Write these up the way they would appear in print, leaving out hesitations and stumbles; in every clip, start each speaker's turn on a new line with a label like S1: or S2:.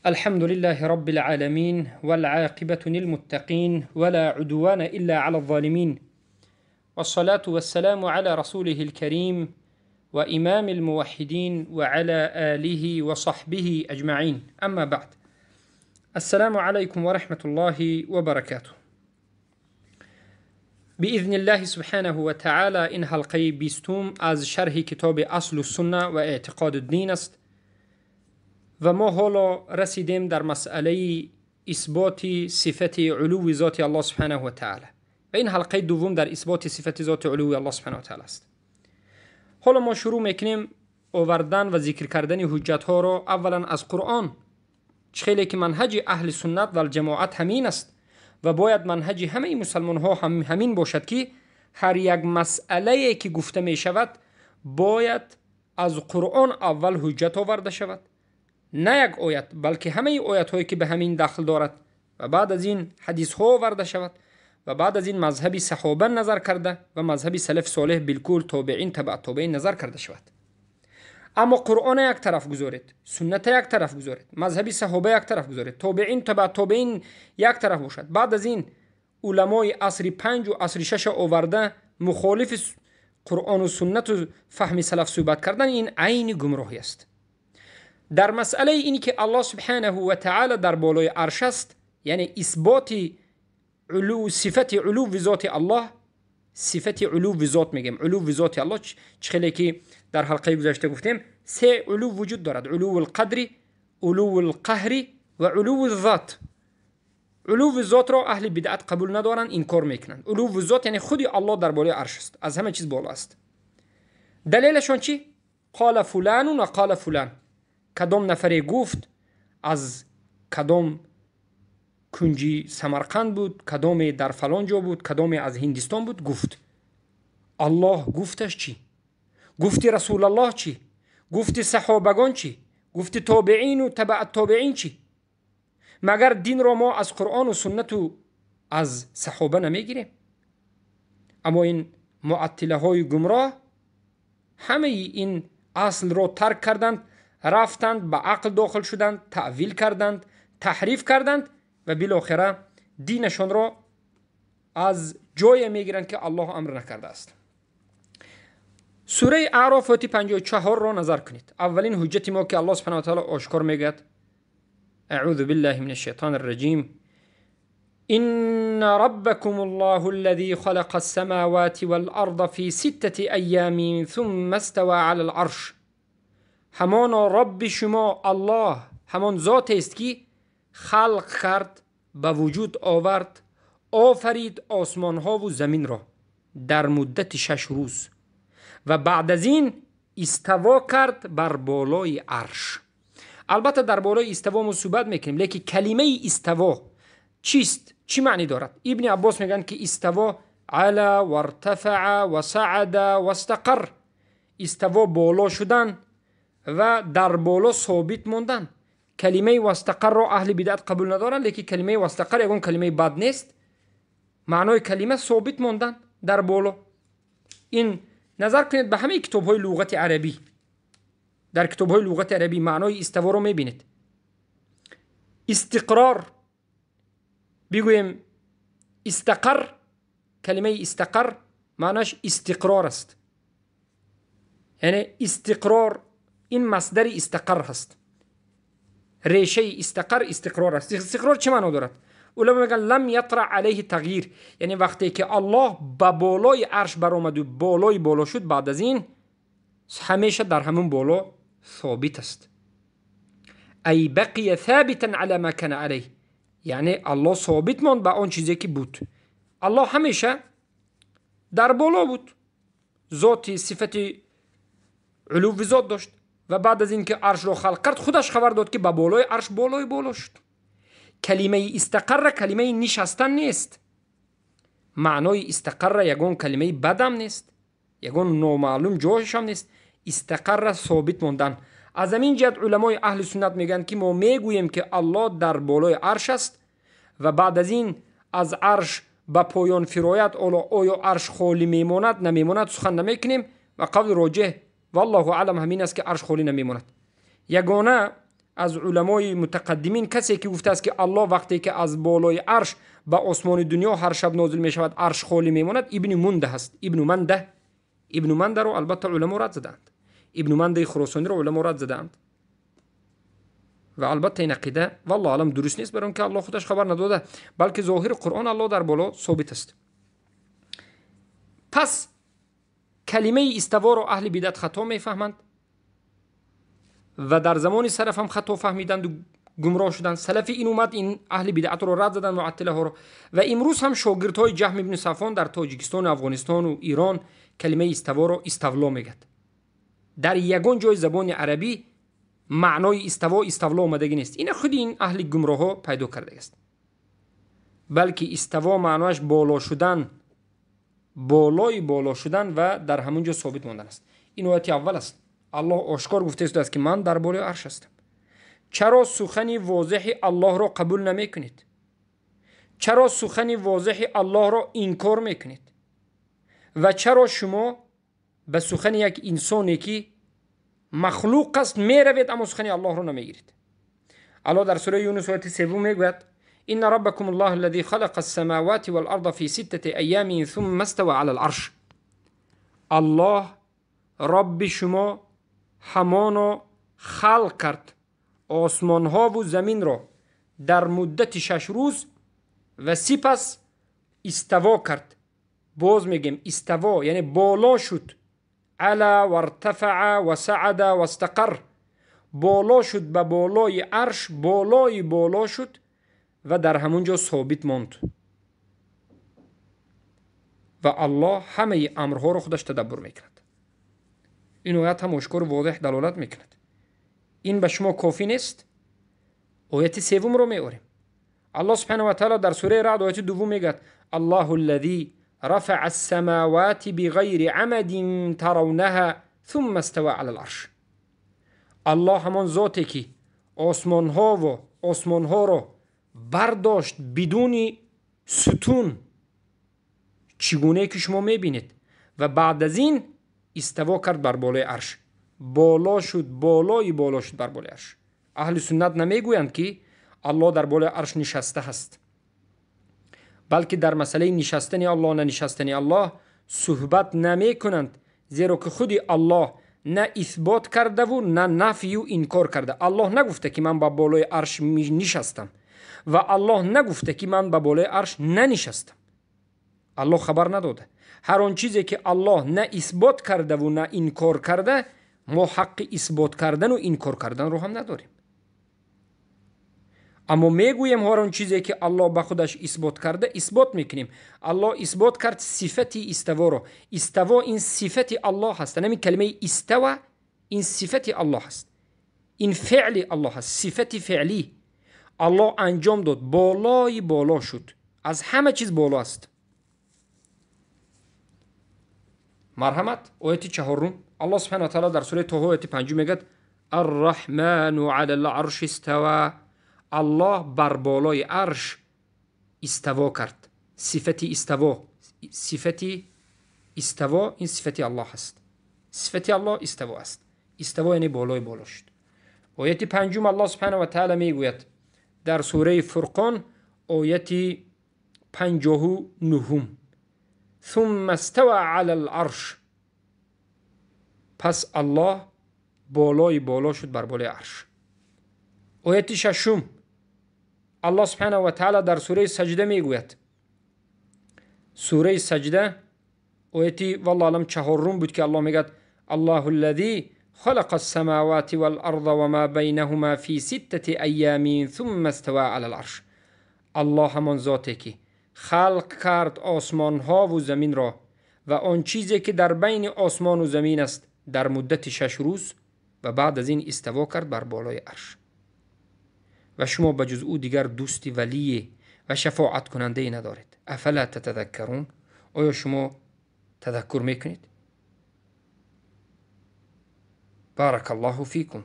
S1: الحمد لله رب العالمين والعاقبة للمتقين ولا عدوان إلا على الظالمين والصلاة والسلام على رسوله الكريم وإمام الموحدين وعلى آله وصحبه أجمعين. أما بعد، السلام عليكم ورحمة الله وبركاته. بإذن الله سبحانه وتعالى این حلقه 20 از شرح کتاب اصل السنه و اعتقاد الدین است و ما حالا رسیدیم در مسئله اثبات صفت علو ذات الله سبحانه و تعالی و این حلقه دوم در اثبات صفت ذات علو الله سبحانه و تعالی است. حالا ما شروع میکنیم آوردن و ذکر کردن حجت ها را اولا از قرآن، خیلی که منهج اهل سنت و الجماعت همین است و باید منهج همه مسلمان ها همین باشد که هر یک مسئله که گفته می شود باید از قرآن اول حجت آورده شود، نه یک آیت بلکه همه آیت هایی که به همین داخل دارد و بعد از این حدیث ها آورده شود و بعد از این مذهب صحابه نظر کرده و مذهب سلف صالح بالکل تابعین تبع تابعین نظر کرده شود. اما قرآن یک طرف گذارید، سنت یک طرف گذارید، مذهب صحابه یک طرف گذارید، تابعین تبع تابعین یک طرف باشد، بعد از این علمای عصر 5 و عصر 6 آورده مخالف قرآن و سنت و فهم سلف صحبت کردن، این عین گمراهی است. در مسئله اینی که الله سبحانه و تعالی در بالای عرش است، یعنی اثبات علو، صفت علو ذات الله، صفت علو ذات میگیم، علو ذات الله چخیلی که در حلقه گذشته گفتیم 3 علو وجود دارد: علو القدر، علو القهر و علو الذات. علو ذات را اهل بدعت قبول ندارن، انکار میکنن. علو ذات یعنی خودی الله در بالای عرش است، از همه چیز بالا است. دلیلشون چی؟ قال فلان و قال فلان، کدام نفری گفت از کدام کنجی سمرقند بود، کدام در فلان جا بود، کدام از هندستان بود، گفت. الله گفتش چی؟ گفتی رسول الله چی؟ گفتی صحابگان چی؟ گفتی تابعین و تبع تابعین چی؟ مگر دین را ما از قرآن و سنت و از صحابه نمیگیریم؟ اما این معطله های گمراه همه این اصل را ترک کردند، رفتند به عقل داخل شدند، تعویل کردند، تحریف کردند و بالاخره دینشان را از جای میگیرند که الله امر نکرده است. سوره اعراف 54 را نظر کنید. اولین حجت ما که الله سبحانه و تعالی آشکار میگوید: اعوذ بالله من الشیطان الرجیم، ان ربکم الله الذی خلق السماوات والارض فی 6 ایام ثم استوى علی العرش. همان رب شما الله همان ذات است که خلق کرد، به وجود آورد، آفرید آسمان ها و زمین را در مدت 6 روز و بعد از این استوا کرد بر بالای عرش. البته در بالای استوا ما صحبت میکنیم، لیکن کلمه استوا چیست؟ چی معنی دارد؟ ابن عباس میگن که استوا علا و ارتفع و صعد و استقر. استوا بالا شدن و در بالا ثابت موندن. کلمه واستقر را اهل بدعت قبول ندارن، لیکن کلمه واستقر یکون کلمه بد نیست. معنای کلمه ثابت موندن در بالا. این نظر کنید به همه کتاب های لغت عربی. در کتاب های لغت عربی معنای استوا رو میبینید. استقرار بگویم استقر، کلمه استقر معناش استقرار است، یعنی استقرار این مصدر استقر هست. ریشه استقر استقرار است. استقرار چه معنی دارد؟ علما میگن لم یطرأ علیه تغییر، یعنی وقتی که الله به بالای عرش برآمد و بالای بالا شد، بعد از این همیشه در همون بالا ثابت است. ای بقی ثابتا علی ما کان علیه، یعنی الله ثابت ماند به آن چیزی که بود. الله همیشه در بالا بود، ذاتی صفت علو ذات داشت و بعد از اینکه عرش را خلق کرد خودش خبر داد که به بالای عرش بالای بالا شد. کلمه استقر کلمه نشستن نیست. معنای استقر یگان کلمه بدم نیست، یگان نامعلوم جایش هم نیست. استقر ثابت موندن. از همین جهت علمای اهل سنت میگن که ما میگوییم که الله در بالای عرش است و بعد از این از عرش به پایان فرایت آیا عرش خالی میماند نمیماند سخن نمیکنیم و قول راجح والله اعلم همین است که عرش خالی نمیماند. یگانه از علمای متقدمین کسی که گفته است که الله وقتی که از بالای عرش به آسمان دنیا هر شب نازل می شود عرش خالی می ماند ابن منده هست. ابن منده رو البته علما رد زدند. ابن منده خراسانی رو علما رد زدند و البته این عقیده والله علم درست نیست، برای که الله خودش خبر نداده، بلکه ظاهر قرآن الله در بالا ثابت است. پس کلمه استوا رو اهل بدعت خطا میفهمند و در زمان سلف هم خطا فهمیدند و گمراه شدند. سلفی این اومد این اهل بدعت رو رد زدند، معطله ها رو، و امروز هم شاگردهای جهم ابن صفوان در تاجیکستان، افغانستان و ایران کلمه استوا رو استولا میگند. در یگان جای زبان عربی معنای استولا آمدگی نیست. این خود این اهل گمراه ها پیدا کرده است. بلکه استوا معناش بالا شدن، بالا شدن و در همونجا ثابت ماندن است. این آیت اول است. الله آشکار گفته است که من در بالای عرش هستم. چرا سخن واضح الله را قبول نمی کنید؟ چرا سخن واضح الله را انکار میکنید؟ و چرا شما به سخن یک انسانی که مخلوق است میروید اما سخن الله را نمیگیرید؟ الله در سوره یونس آیت 3 میگوید ان ربکم الله الذی خلق السماوات والارض فی 6 ایام ثم استوى علی العرش. الله رب شما همانا خلق کرد آسمان ها و زمین را در مدت 6 روز و سپس استوا کرد. باز میگیم استوا یعنی بالا شد. علا و ارتفع و صعد و استقر. بالا شد به بالای عرش، بالا شد و در همونجا ثابت ماند. و الله همه امرها رو خودش تدبر میکند. این آیت هم آشکار واضح دلالت میکند. این به شما کافی نیست؟ آیت 3 رو میاریم. الله سبحانه و تعالی در سوره رعد آیت 2 میگه الله الذی رفع السماوات بغیر عمد ترونها ثم استوى علی العرش. الله همان ذاتی که آسمان ها را برداشت بدون ستون، چگونه که شما میبینید، و بعد از این استوا کرد بر بالای عرش. بالا شد بر بالای عرش. اهل سنت نمیگویند که الله در بالای عرش نشسته است، بلکه در مسئله نشستن الله نه نشستن الله صحبت نمی کنند، زیرا که خود الله نه اثبات کرده و نه نفی و انکار کرده. الله نگفته که من با بالای عرش نشستم و الله نگفته که من با بالای عرش ننشستم. الله خبر نداده. هر آن چیزی که الله نه اثبات کرده و نه انکار کرده، ما حق اثبات کردن و انکار کردن رو هم نداریم. اما میگویم هر آن چیزی که الله به خودش اثبات کرده اثبات میکنیم. الله اثبات کرد صفت استوا رو. استوا این صفت الله هست. نمی کلمه استوا این صفت الله هست. این فعل الله هست. صفت فعلی الله انجام داد. بالا شد. از همه چیز بالا است. مرحمت آیت 4 الله سبحانه و تعالی در سوره طه آیت 5 میگه الرحمن علی العرش استوى. الله بر بالای عرش استوا کرد. صفت استوا این صفت الله هست. صفت الله استوا است. استوا یعنی بالا شد. آیت 5 الله سبحانه و تعالی میگوید در سوره فرقان آیت 59 ثم استوى على العرش. پس الله بالا شد بر بالای عرش. آیت 6 الله سبحانه و تعالی در سوره سجده میگوید. سوره سجده آیت والله علم 4 بود که الله میگه الله الذي خلق السماوات والارض وما بينهما في 6 ایام ثم استوى على العرش. الله همان ذاتی که خلق کرد آسمان ها و زمین را و آن چیزی که در بین آسمان و زمین است در مدت 6 روز و بعد از این استوا کرد بر بالای عرش. و شما بجز او دیگر دوست ولی و شفاعت کننده ای ندارید. افلا تتذکرون؟ آیا شما تذکر میکنید؟ بارک الله فیکم.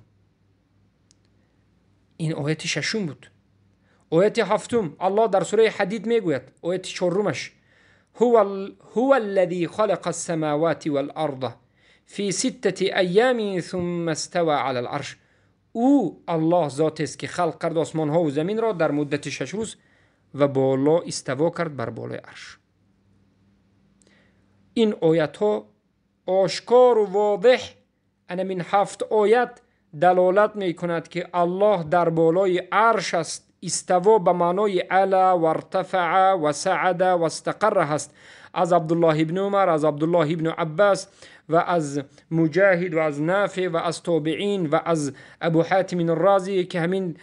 S1: این آیت 6 بود. آیت 7 الله در سوره حدید میگوید آیت 4 هو الذي خلق السماوات والارض في 6 ایام ثم استوى على العرش. او الله ذاتی است که خلق کرد آسمان ها و زمین را در مدت 6 روز و بالا استوا کرد بر بالای عرش. این آیت ها آشکار و واضح، من 7 آیت دلالت می کند که الله در بالای عرش است. استوا به معنای علا و ارتفع و صعد و استقر هست. از عبدالله ابن عمر، از عبدالله ابن عباس و از مجاهد و از نافع و از تابعین و از ابو حاتم الرازی که همین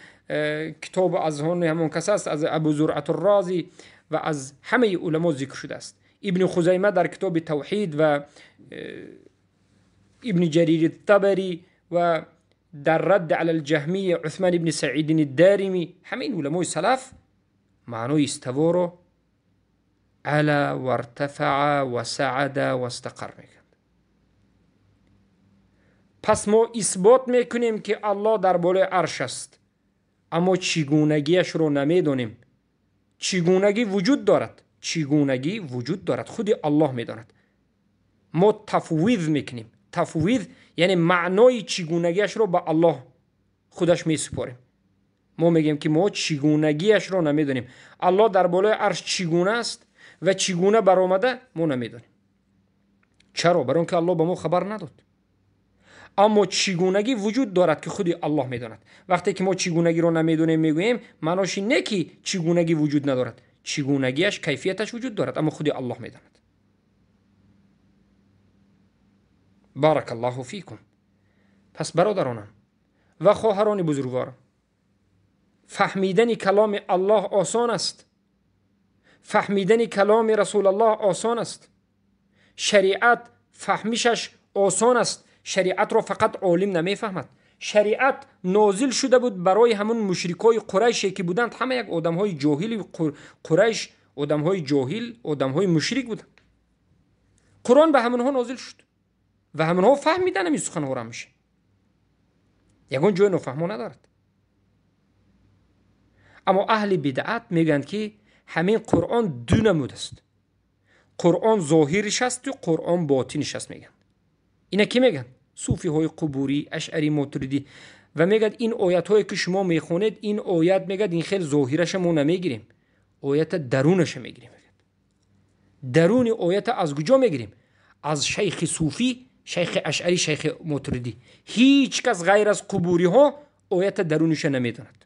S1: کتاب از همون کس است، از ابو زرعة الرازی و از همه علما ذکر شده است. ابن خزیمه در کتاب توحید و ابن جریر الطبری و در رد علی الجهمی عثمان ابن سعید الدارمی، همه این علمای سلف معنای استوا رو علا و ارتفع و صعد و استقر میگند. پس ما اثبات میکنیم که الله در بالای عرش است، اما چگونگیش رو نمیدونیم. چگونگی وجود دارد، چگونگی وجود دارد، خود الله میداند. ما تفویض میکنیم. تفویض یعنی معنای چگونگیش رو به الله خودش میسپاریم. ما میگیم که ما چگونگیش رو نمیدونیم. الله در بالای عرش چگونه است و چگونه برآمده ما نمیدونیم. چرا؟ برای اینکه الله به ما خبر نداد. اما چگونگی وجود دارد که خودی الله میداند. وقتی که ما چگونگی رو نمیدونیم میگوییم معناش اینه که چگونگی وجود ندارد. چگونگیش، کیفیتش وجود دارد، اما خودی الله میداند. بارک الله فیکم. پس برادرانم و خواهران بزرگوارم، فهمیدن کلام الله آسان است. فهمیدن کلام رسول الله آسان است. شریعت فهمیشش آسان است. شریعت را فقط عالم نمیفهمد. شریعت نازل شده بود برای همون مشرکای قریشی که بودند، همه یک آدمهای جاهل قریش، آدمهای جاهل، آدمهای مشرک بودند. قرآن به همونها نازل شد و همونها فهمیدن این سخنها را میشه. یگان جای نفهمو ندارد. اما اهل بدعت میگن که همین قرآن دو نمود است. قرآن ظاهرش است و قرآن باطنش است میگن. اینا کی میگن؟ صوفی های قبوری، اشعری، ماتریدی. و میگن این آیت هایی که شما میخونید، این آیت میگن این خیلی ظاهرش ما نمیگیریم، آیت درونش میگیریم. درون آیت از کجا میگیریم؟ از شیخ صوفی، شیخ اشعری، شیخ ماتریدی. هیچ کس غیر از قبوری ها آیت درونش نمیداند.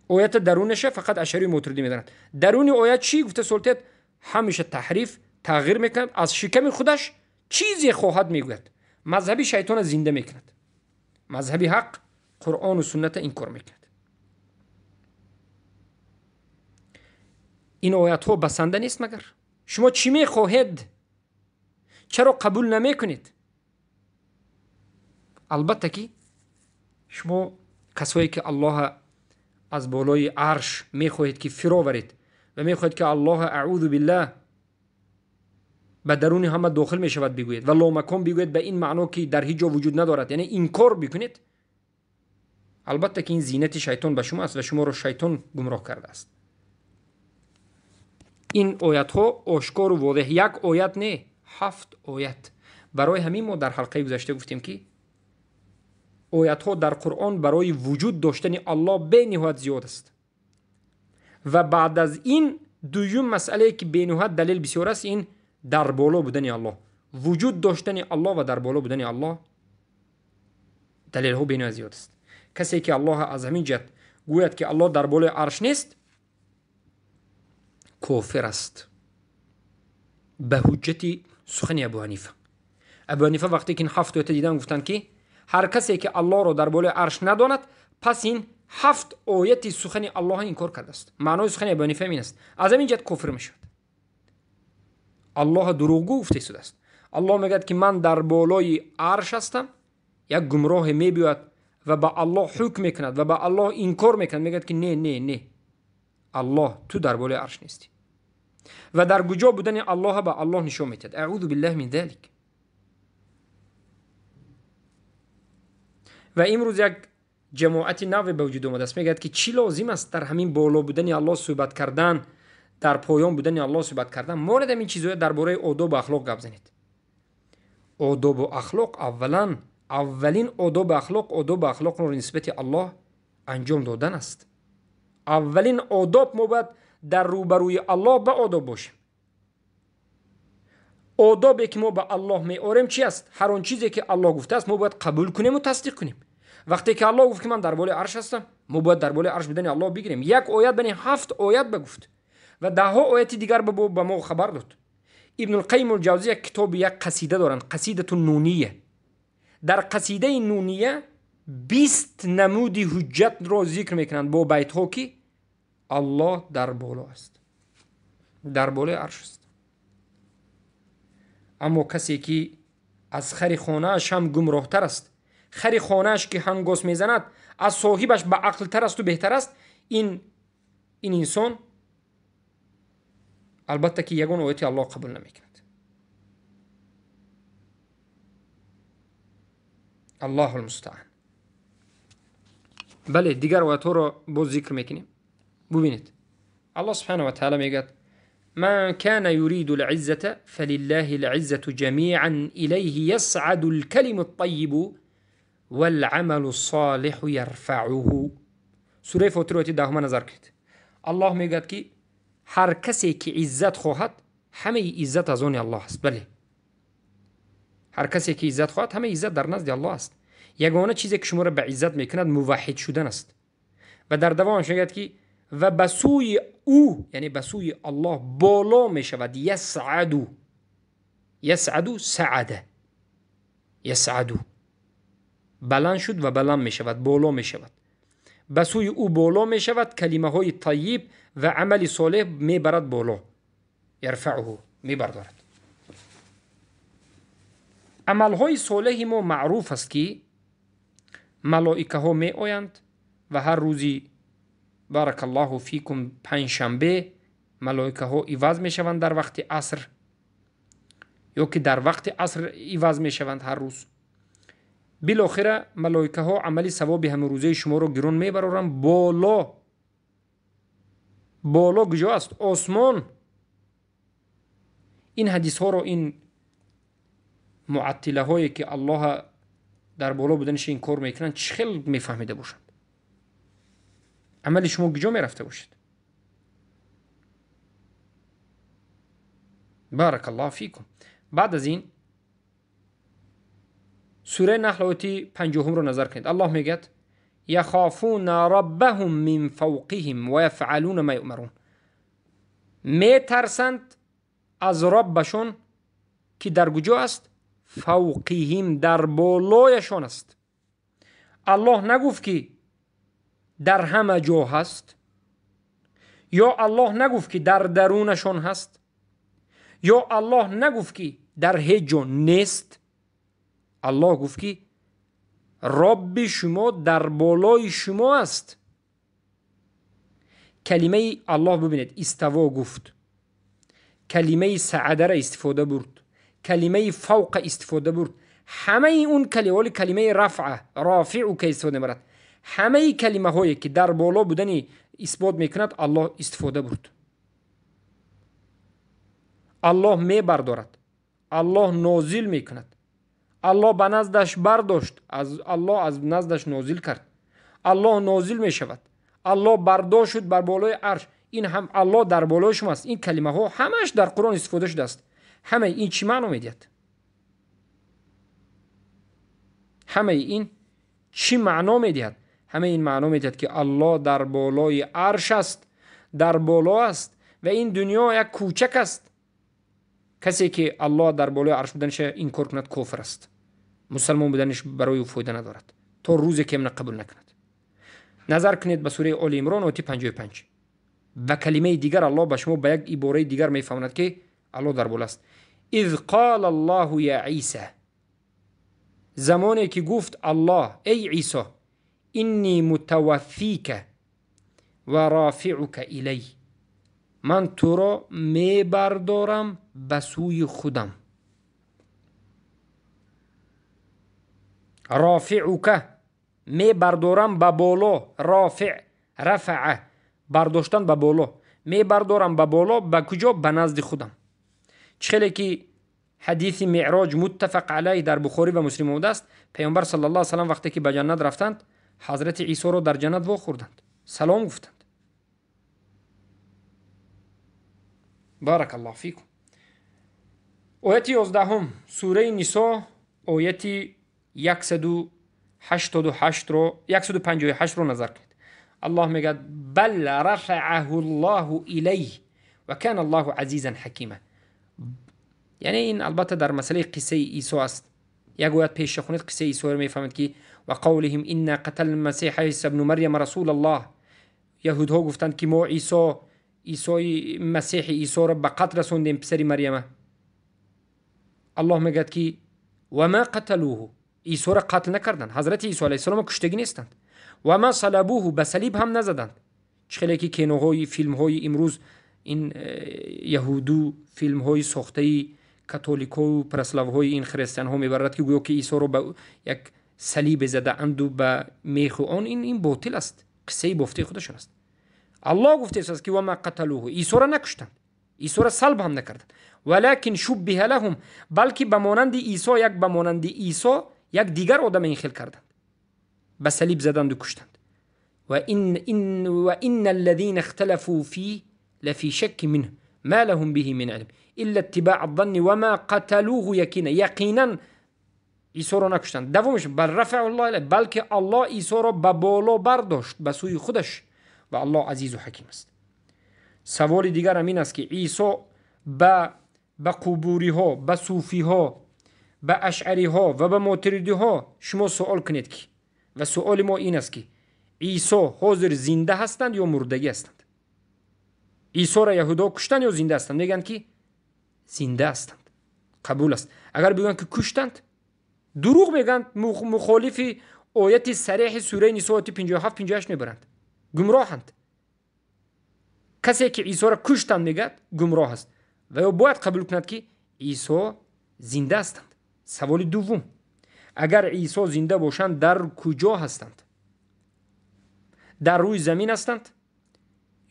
S1: آیت درونش فقط اشعری و ماتریدی میداند. درون آیت چی گفته سلطت؟ همیشه تحریف، تغییر میکند. از شکم خودش چیزی خواهد میگوید. مذهبی شیطان زنده میکند. مذهبی حق قرآن و سنت انکار میکند. این آیت ها بسنده نیست مگر؟ شما چی میخواهید؟ چرا قبول نمیکنید؟ البته که شما کسایی که الله از بالای عرش میخواهید که فرا برید و میخواهید که الله اعوذ بالله به درون همه داخل میشود بگوید و لامکان بگوید به این معنا که در هیچ جا وجود ندارد، یعنی انکار بکنید، البته که این زینت شیطان به شما است و شما را شیطان گمراه کرده است. این آیت ها آشکار و واضح، یک آیت نه، 7 آیت. برای همین ما در حلقه گذشته گفتیم که آیت ها در قرآن برای وجود داشتن الله به نهایت زیاد است. و بعد از این دوم مسئله که به نهایت دلیل بسیار است، این در بالا بودن الله، وجود داشتن الله و در بالا بودن الله دلیل ها به نهایت زیاد است. کسی که الله از همین جهت گوید که الله در بالای عرش نیست، کافر است به حجت سخن ابو حنیفه. ابو حنیفه وقتی که این 7 آیت دیدن گفتن که هر کسی که الله را در بالای عرش نداند، پس این 7 آیت سخن الله انکار کرده است. معنای سخن ابو حنیفه این است، از همین جهت کافر میشود. الله دروغگو گفته شده است. الله میگه که من در بالای عرش هستم، یک گمراه میبیاد و به الله حکم میکند و به الله انکار میکند، میگه که نه نه نه، الله تو در بالای عرش نیستی. و در کجا بودن الله به الله نشون میدهد. اعوذ بالله من ذلک. و امروز یک جماعت نو به وجود اومده است، میگه که چی لازم است در همین بالا بودن الله صحبت کردن، در پایان بودن الله صحبت کردن. مورد این چیزها درباره آداب و اخلاق گپ زنید. آداب و اخلاق اولا اولین آداب اخلاق رو نسبت الله انجام دادن است. اولین آداب ما باید در روبروی الله به آداب باشیم. آدابی که ما به الله میاریم چی است؟ هر آن چیزی که الله گفته است ما باید قبول کنیم و تصدیق کنیم. وقتی که الله گفت که من در بالای عرش هستم، ما باید در بالای عرش بدن الله بگیریم. یک آیت بین 7 آیت بگفت و 10 آیت دیگر به ما خبر داد. ابن القیم الجوزی یک کتاب، یک قصیده دارند، قصیده نونیه. در قصیده نونیه 20 نمودی حجت را ذکر میکنند با بیت ها که الله در بالا است، در بالای عرش است. اما کسی که از خر خانه‌اش هم گمراهتر است، خر خانه‌اش که هنگاس میزند از صاحبش به عقل تر است و بهتر است، این انسان البته که یگان آیت الله قبول نمیکند. الله المستعان. بله، دیگر آیات رو باز ذکر میکنیم. ببینید الله سبحانه و تعالی میگه من كان يريد العزة فلله العزة جميعا إليه يصعد الكلم الطيب والعمل الصالح يرفعه. سوره فاطر 10 نظر کنید. الله میگه که هر کسی که عزت خواهد همه عزت از آن الله است. بله، هر کسی که عزت خواهد همه عزت در نزد الله است. یگانه چیزی که شما را به عزت میکند موحد شدن است. و در دوامش میگه که و بسوی او، یعنی بسوی الله بالا می شود. یسعدو سعده، یسعدو بلند شد و بلند می شود، بالا می شود. بسوی او بالا می شود، کلمه های طیب و عمل صالح می برد بالا. یرفعه، می بردارد. عمل های صالح ما معروف است که ملائکه ها می آیند و هر روزی بارک الله فیکم پنجشنبه ملائکه ها عوض می شوند در وقت عصر، یا که در وقت عصر عوض می شوند هر روز. بالاخره ملائکه ها عملی ثواب همه روزه شما رو گرون می برارن بالا. بالا کجا است؟ آسمان. این حدیث ها رو این معطله هایی که الله در بالا بودنش این کار میکنن چه خیلی میفهمیده باشند. عمل شما کجا می رفته باشید؟ بارک الله فیکم. بعد از این سوره نحل آیه 50 رو نظر کنید. الله میگه یخافون ربهم من فوقهم و یفعلون ما یؤمرون. می ترسند از ربشون که در کجا است؟ فوقهم، در بالایشان است. الله نگفت که در همه جا هست، یا الله نگفت که در درونشان هست، یا الله نگفت که در هیچ جا نیست. الله گفت که رب شما در بالای شما است. کلمه الله ببینید استوا گفت، کلمه سعده را استفاده برد، کلمه فوق استفاده برد. همه اون کلمه رافع که استفاده برد، همه کلمه هایی که در بالا بودن اثبات میکند الله استفاده برد. الله می بردارد، الله نازل میکند، الله به نزدش برداشت، الله از نزدش نازل کرد، الله نازل می شود، الله برداشت شد بر بالای عرش. این هم الله در بالای شما است. این کلمه ها همش در قرآن استفاده شده است. همه این چی معنی میدهد؟ همه این چی معنا میدهد؟ همه این معنا میدهد که الله در بالای عرش است، در بالا است و این دنیا یک کوچک است. کسی که الله در بالای عرش بودنش این کار کند کافر است. مسلمان بودنش برای او فایده ندارد تا روزی که من قبول نکند. نظر کنید به سوره آل عمران آیه 55 و کلمه دیگر الله به شما به یک عباره دیگر میفهماند که الله در بالا است. اذ قال الله یا عیسی، زمانی که گفت الله ای عیسی انی متوفیک و رافعک الی، من تو را می بردارم به سوی خودم. رافعک، می بردارم به بالا. رفع برداشتن به بالا. می بردارم به بالا. به کجا؟ به نزد خودم. چخیلی که حدیث معراج متفق علیه در بخاری و مسلم آمده است. پیامبر صلی الله علیه و آله وقتی که به جنت رفتند، حضرت عیسی را در جنت واخوردند، سلام گفتند. بارک الله فیکم. آیت 11 سوره نساء آیت 188 رو نظر کنید. الله میگه بل رفعه الله الیه و کان الله عزیزا حکیما. یعنی این البته در مسئله قصه عیسی است. یک آیت پیش خونید قصه عیسی رو میفهمید که و قولهم ان قتل المسیح عیسی ابن مریم رسول الله. یهودها گفتند که ما مسیح عیسی را به قتل رسوندیم، پسر مریم. الله میگه که و ما قتلوه، عیسی را قتل نکردند. حضرت عیسی علیه السلام کشتگی نیستند. و ما صلبوه، به صلیب هم نزدند. چخیلی که کینوهای فیلم‌های امروز این یهودو فیلم‌های ساخته کاتولیکو و پرسلاوهای این خریستان ها میبرد که گویا که عیسی رو به یک صلیب زده اند و به میخ آن. این باطل است، قصه بافته خودشون است. الله گفته است که و ما قتلوه، عیسی را نکشتند، عیسی را صلب هم نکردند، ولکن شبه لهم، بلکه به مانند عیسی یک دیگر آدم این خیل کردند، به صلیب زدند و کشتند. و ان الذين اختلفوا فيه لفي شك منه ما لهم به من علم الا اتباع الظن وما قتلوه یقینا عیسی را نکشتند. دومش بل رفع الله الیه، بلکه الله عیسی را به بالا برداشت به سوی خودش و الله عزیز و حکیم است. سوال دیگر همین است که عیسی به قبوری ها، به صوفی ها، به اشعری ها و به ماتریدی ها شما سوال کنید که، و سوال ما این است که عیسی حاضر زنده هستند یا مردگی هستند؟ عیسی را یهودا کشتند یا زنده هستند؟ میگن که زنده هستند. قبول است. اگر بگن که کشتند، دروغ میگن، مخالف آیت صریح سوره نساء 57 58 میبرند، گمراهند. کسی که عیسی را کشتند میگه گمراه است و یا باید قبول کند که عیسی زنده هستند. سوال دوم، اگر عیسی زنده باشند در کجا هستند؟ در روی زمین هستند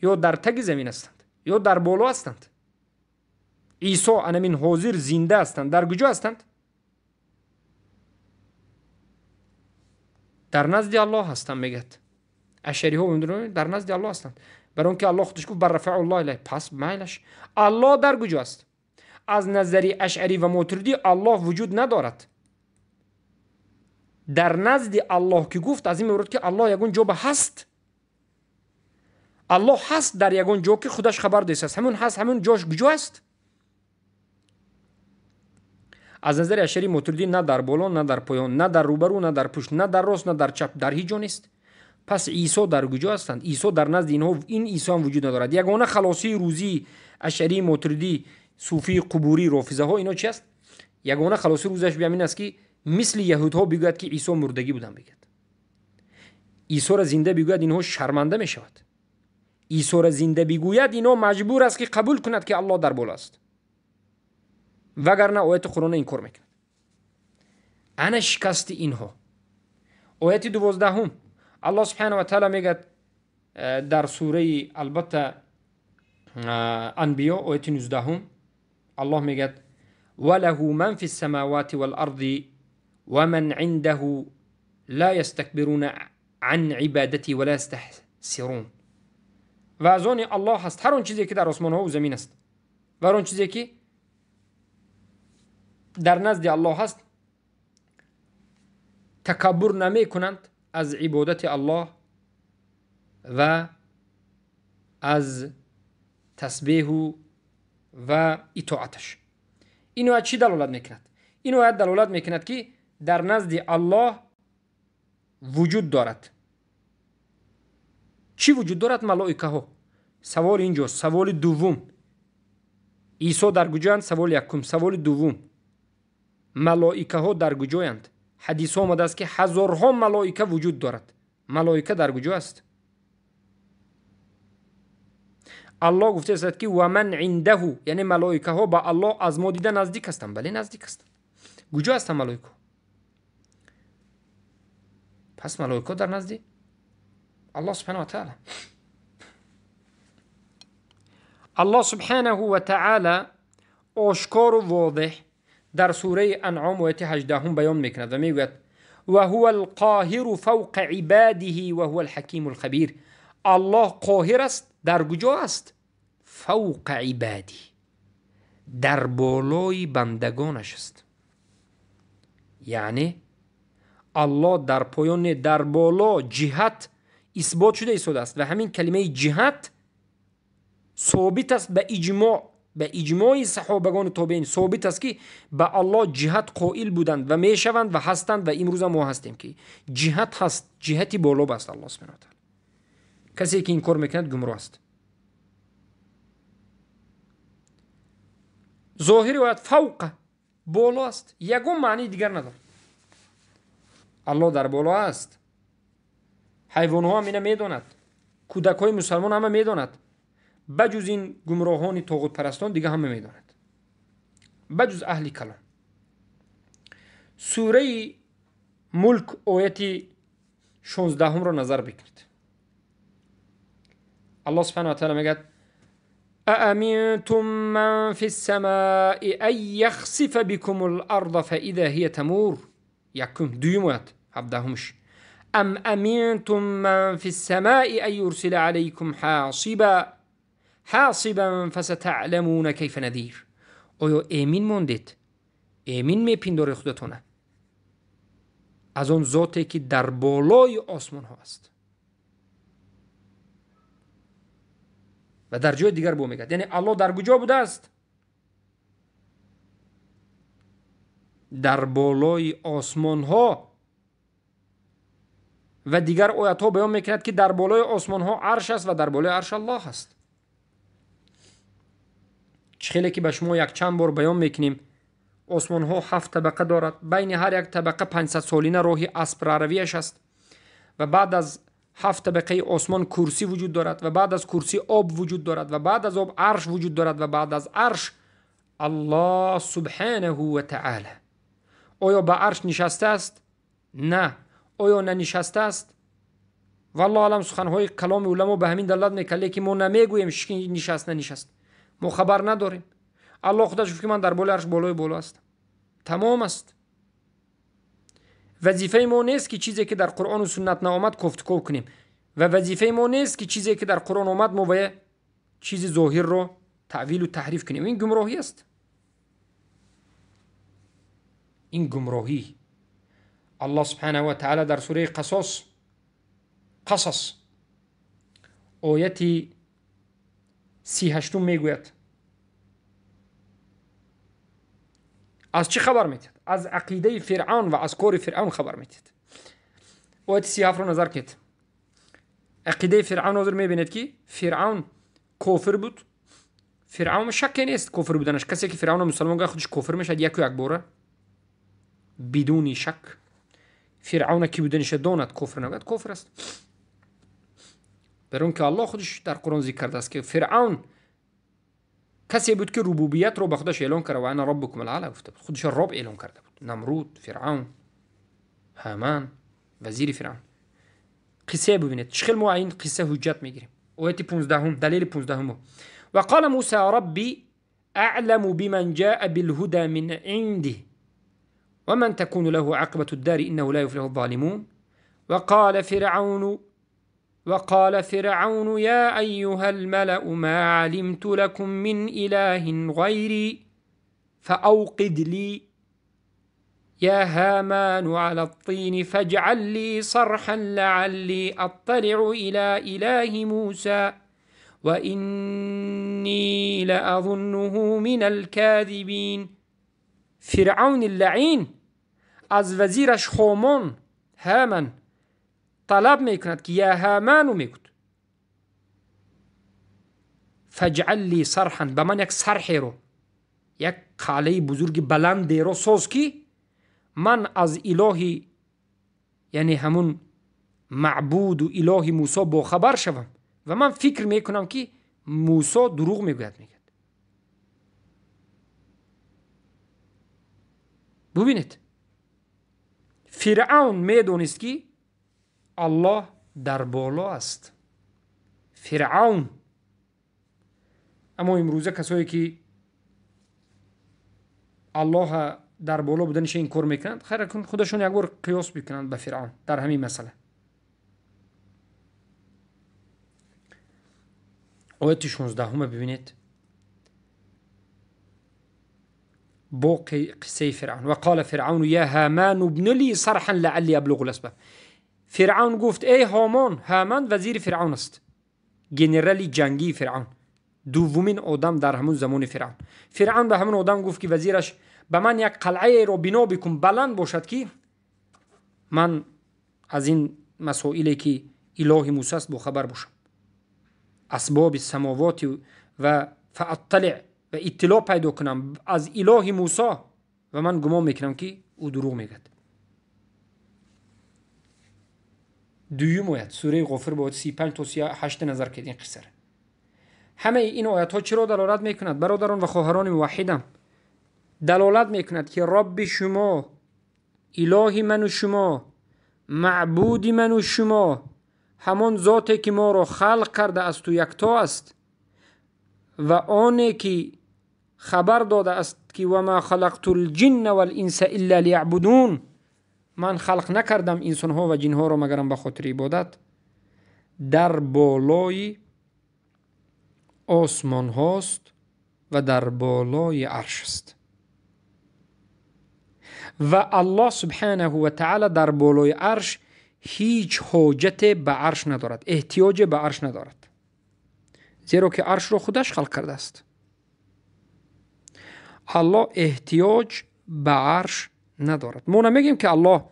S1: یا در تگ زمین هستند یا در بالا هستند؟ عیسی انمین حاضر زنده هستند، در کجا هستند؟ در نزد الله هستند. میگد اشعری ها میگن در نزد الله هستند، برای اون که الله خودش گفت بر رفع الله الیه. پس میلش الله در کجا است؟ از نظری اشعری و ماتریدی الله وجود ندارد. در نزد الله که گفت از این مورد که الله یگون جا هست، الله هست در یگون جا که خودش خبر داشته است. همون هست، همون جاش کجا است؟ از نظر اشعری ماتریدی نه در بالا نه در پایان، نه در روبرو نه در پشت، نه در راست نه در چپ، در هیچ جا نیست. پس عیسی در کجا هستند؟ عیسی در نزد اینها این عیسی هم وجود ندارد. یگانه خلاصی روزی اشعری ماتریدی صوفی قبوری رافضه ها اینا چی است؟ یگانه خلاصی روزش بیامین است که مثل یهودها بگوید که عیسی مردگی بودن، بگید عیسی را زنده بگوید اینها شرمنده می شود. عیسی را زنده بگوید اینها مجبور است که قبول کند که الله در بالا است، وگرنه آیت قرآن این کار میکند. انا شکست اینها. آیت 12 الله سبحانه و تعالی میگه در سوره البته انبیا آیت 19 الله میگه وله من فی السماوات والارض ومن عنده لا يستكبرون عن عبادتی ولا يستحسرون. و از آن الله هست هر اون چیزی که در آسمان ها و زمین است و هر اون چیزی که در نزد الله هست، تکبر نمی کنند از عبادت الله و از تسبیح و اطاعتش. اینو از چی دلالت میکند؟ اینو از دلالت میکند که در نزد الله وجود دارد. چی وجود دارد؟ ملائکه ها. سوال اینجاست. سوال دوم، عیسی در کجاست؟ سوال یکم. سوال دوم، ملائکه ها در کجایند؟ حدیث ها آمده است که هزارها ملائکه وجود دارد. ملائکه در کجا است؟ الله گفته است که و من عنده، یعنی ملائکه ها با الله از ما دیده نزدیک هستند. بله نزدیک هستند. کجا هستند ملائکه؟ پس ملائکه در نزد الله سبحانه و تعالی. الله سبحانه و تعالی آشکار و واضح در سوره انعام آیه 18 بیان میکند و میگوید و هو القاهر فوق عباده و هو الحکیم الخبیر. الله قاهر است. در کجا است؟ فوق عباده، در بالای بندگانش است. یعنی الله در پایان، در بالا، جهت اثبات شده ایستاده است و همین کلمه جهت ثابت است به اجماع صحابگان و تابعین. ثابت است که به الله جهت قائل بودند و میشوند و هستند و امروز ما هستیم که جهت هست، جهتی بالا است الله سبحانه و تعالی. کسی که این کار میکند گمراه است. ظاهر آیت فوق، بالا است، یگون معنی دیگر ندارد. الله در بالا است. حیوان ها هم اینه میداند، کودک های مسلمان همه میداند، بجز این گمراهان طاغوت پرستان دیگه همه میداند، بجز اهل کلام. سوره ملک آیت 16 را نظر بکنید. الله سبحانه و تعالی میگه أأمنتم من في السماء أن يخسف بكم الأرض فإذا هي تمور. يكم ديمات هبداهمش. أم أمنتم من في السماء أن يرسل عليكم حاصبا فستعلمون كيف نذير. آیا امین موندید؟ امین میپنداره خودتونه از اون ذاتی که در بالای آسمان ها است. و در جای دیگر میگه یعنی الله در کجا بوده است؟ در بالای آسمان ها. و دیگر آیات ها بیان میکند که در بالای آسمان ها عرش است و در بالای عرش الله است. خیلی که به شما یک چند بار بیان میکنیم آسمان ها 7 طبقه دارد. بین هر یک طبقه 500 سالینه راهی اسب رویش است و بعد از 7 طبقه آسمان کرسی وجود دارد و بعد از کرسی آب وجود دارد و بعد از آب عرش وجود دارد و بعد از عرش الله سبحانه و تعالی. آیا به عرش نشسته است؟ نه. آیا ننشسته است؟ والله علم سخنهای کلام علما به همین دلالت میکنه که ما نمیگوییم که نشست ننشست، ما خبر نداریم. الله خودش گفت که من در بالای عرش بالای بالا هستم. تمام است. وظیفه ما نیست که چیزی که در قرآن و سنت نآمد گفتگو کنیم و وظیفه ما نیست که چیزی که در قرآن آمد ما باید چیز ظاهر رو تعویل و تحریف کنیم. این گمراهی است. این گمراهی. الله سبحانه و تعالی در سوره قصص آیت 38 میگوید از چی خبر میدید؟ از عقیده فرعون و از کار فرعون خبر میدید. آیت 37 رو نظر کنید. عقیده فرعون رو میبینید که فرعون کافر بود. فرعون شک نیست کافر بودنش. کسی که فرعون مسلمان خودش کافر میشه یک باره بدون شک. فرعون کی بودنش داند کافر نگوید کافر است. برون که الله خودش در قرآن ذکر کرده است که فرعون کسی بود که ربوبیت رو به خودش اعلان کرده و انا ربکم الاعلی گفته بود. خودش رب اعلان کرده بود. نمرود، فرعون، هامان، وزیر فرعون. قصه ببینید. چخیل ما این قصه حجت میگیریم. آیت 15 دلیل 15 و قال موسی ربی اعلم بمن جاء بالهدى من عنده ومن تكون له عاقبة الدار إنه لا يفلح الظالمون وقال فرعون يا أيها الملأ ما علمت لكم من إله غيري فأوقد لي يا هامان على الطين فاجعل لي صرحا لعلي أطلع إلى إله موسى وإني لأظنه من الكاذبين. فرعون اللعين از وزیرش هامان طلب میکند که یا هامانو میگوید فجعل لی صرحا، به من یک صرحی رو، یک قلعه بزرگ بلندی رو ساز کی من از الهی یعنی همون معبود و اله موسی با خبر شوم و من فکر میکنم که موسی دروغ میگوید. ببینید فرعون میدونست که الله در بالا است. فرعون. اما امروزه کسایی که الله در بالا بودنش این کار میکنند؟ خیر خودشون یک بار قیاس بکنند به فرعون در همین مسئله. آیت 16 ببینید با قصه فرعون. و قال فرعون یا هامان ابن لی صرحا لعلی ابلغ الاسباب. فرعون گفت ای هامان، هامان وزیر فرعون است، گنرالی جنگی فرعون، دومین آدم در همون زمان فرعون. فرعون به همون آدم گفت که وزیرش به من یک قلعه را بنا بکن بلند باشد که من از این مسائلی که اله موسی است با خبر باشم، اسباب السماوات و فاطلع و اطلاع پیدا کنم از اله موسی و من گمان میکنم که او دروغ میگد. دویم آیت سوره غافر با 35 تا 38 نظر کردین قصه. همه این آیات ها چرا دلالت میکند برادران و خواهران موحدم؟ دلالت میکند که رب شما، اله من و شما، معبود من و شما، همان ذاتی که ما را خلق کرده است و یکتا است و آنی که خبر داده است که و ما خلقت الجن والانس الا لیعبدون، من خلق نکردم انسان ها و جن ها را مگرم به خاطر عبادت، در بالای آسمان هاست و در بالای عرش است. و الله سبحانه و تعالی در بالای عرش هیچ حاجت به عرش ندارد، احتیاج به عرش ندارد، زیرا که عرش رو خودش خلق کرده است. الله احتیاج به عرش ندارد. ما نمیگیم که الله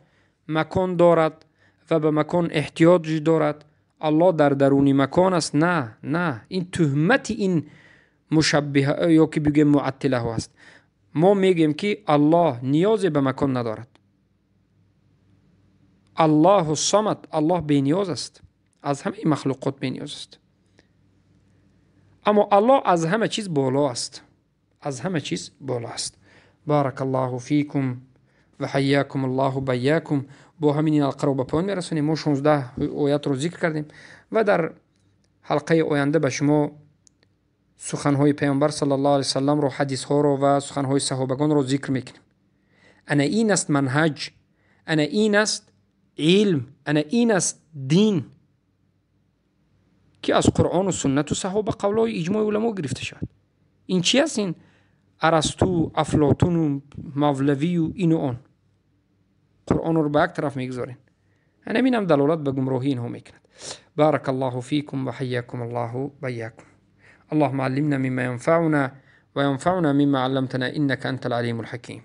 S1: مکان دارد و به مکان احتیاج دارد، الله در درون مکان است. نه این تهمت این مشبهه یا که بگیم معطله ها است. ما میگیم که الله نیاز به مکان ندارد. الله الصمد، الله بی نیاز است، از همه مخلوقات بی نیاز است. اما الله از همه چیز بالا است، از همه چیز بالا است. بارک الله فیکم و حیاکم الله بیاکم. با همین القرار به پایان میرسونیم. ما 16 آیات رو ذکر کردیم و در حلقه آینده به شما سخنهای پیامبر صلی الله علیه وسلم رو، حدیث ها رو و سخنهای صحابگان رو ذکر میکنیم. انا این است منهج، انا این است علم، انا این است دین که از قرآن و سنت و صحابه قولای اجماع علما گرفته شد. این چی است؟ این ارسطو، افلاطون و مولوی و این و آن قرآن رو به یک طرف میگذارین. انا مینم دلالت به گمراهی اینها میکند. بارک الله فیکم و حیاکم الله بیاکم. اللهم علمنا مما ينفعنا وينفعنا مما علمتنا إنك أنت العليم الحكيم.